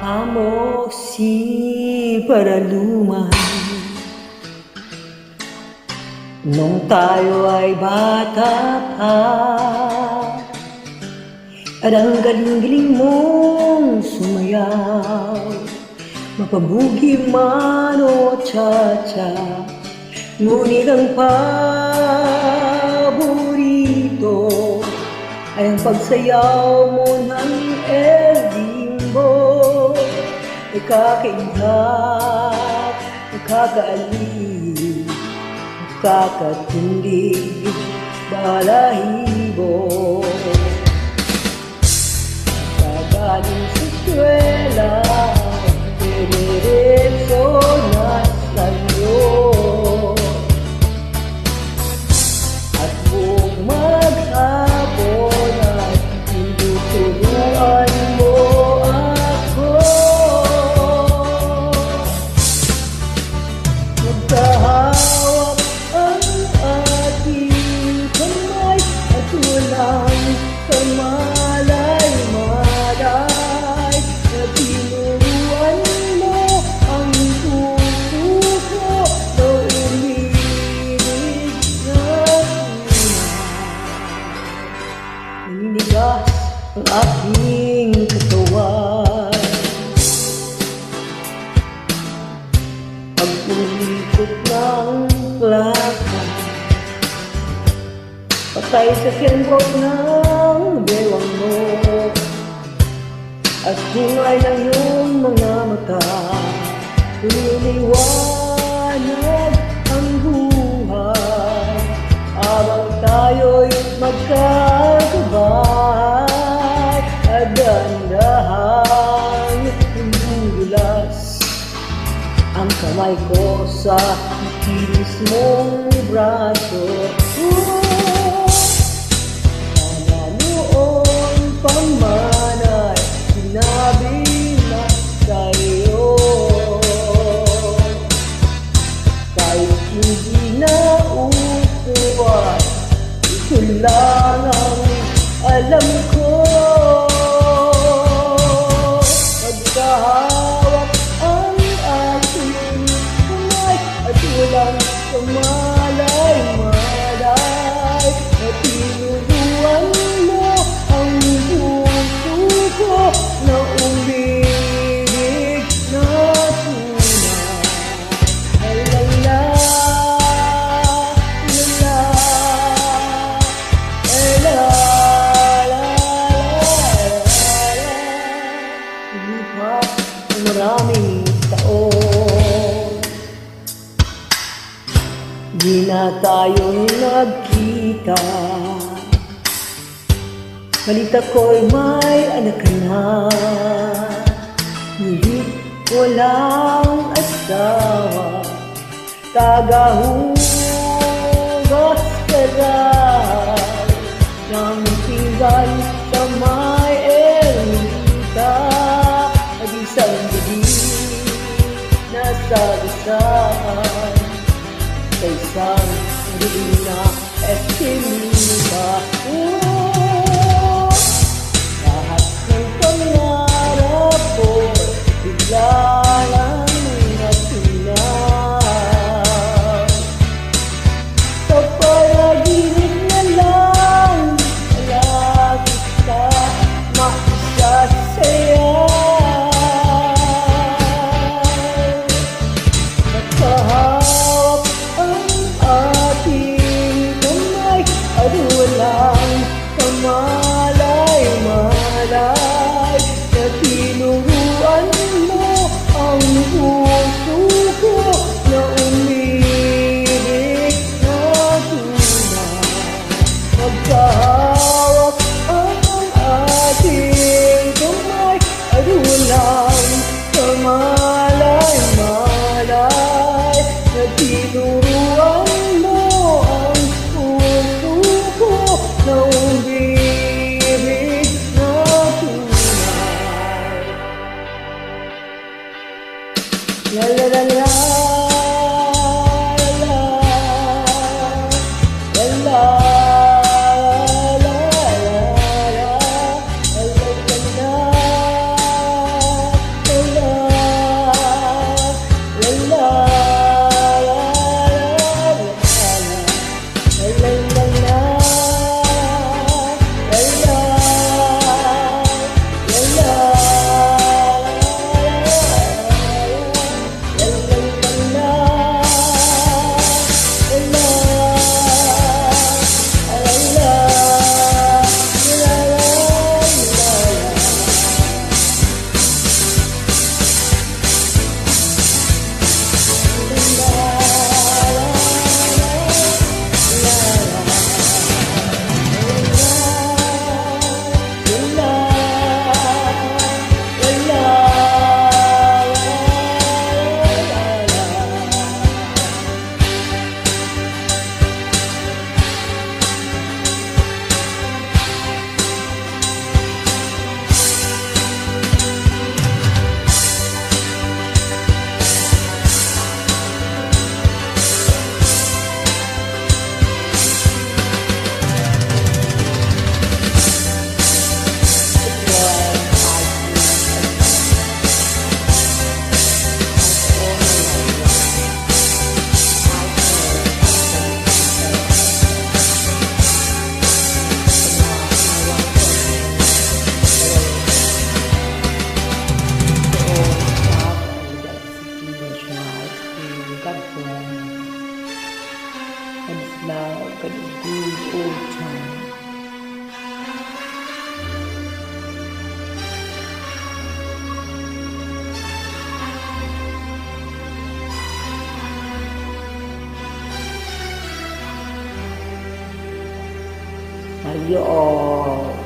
Amo si Paraluman nung tayo ay bata pa, at ang galing-galing mong sumayaw, mapabugi man o cha-cha. Ngunit ang paborito ay ang pagsayaw mo ng El Bimbo. Nakakaingat, nakakaaliw, nakakatindig, balahibo. Kagaling sa eskwela, diniretso na sa'yo, at buong maghapon ay tinuturuan mo ako. Magkahawak ang ating kamay at walang kamalay-malay, na tinuruan mo ang puso ko na umilig na tunay. Naninigas ang aking katawan, pagpulikot ng plaka, patay sa kenbok ng bewang mo, at kulay ng iyong mga mata. Lumiliwanag ang buhay habang tayo'y magkakabay, at dahan-dahang humuhulas ang kamay ko sa ikinis mong braso. Sana noon pa man ay sinabi na sa'yo, kahit hindi na uso at ito lang ang alam ko. Magkahawak ang aking kamay at walang kamalay-malay, na tinuruan mo ang puso ko na umilig na tunay. La la la la la la la. Lumipas ang maraming taon, di na tayo nagkita. Balit ako'y may anak ka na, ngunit walang asawa. Tagahugas ka lang ng pinggan sa may ermita, at isang gabi nasagasaan sa isang dilim na eskinita. Lahat ng pangarap ko bigla lang natunaw. Sa panaginip na lang wala kita maisasaya. Nakahawak ang ating kamay at walang come home. And it's love and a good old time. Are you all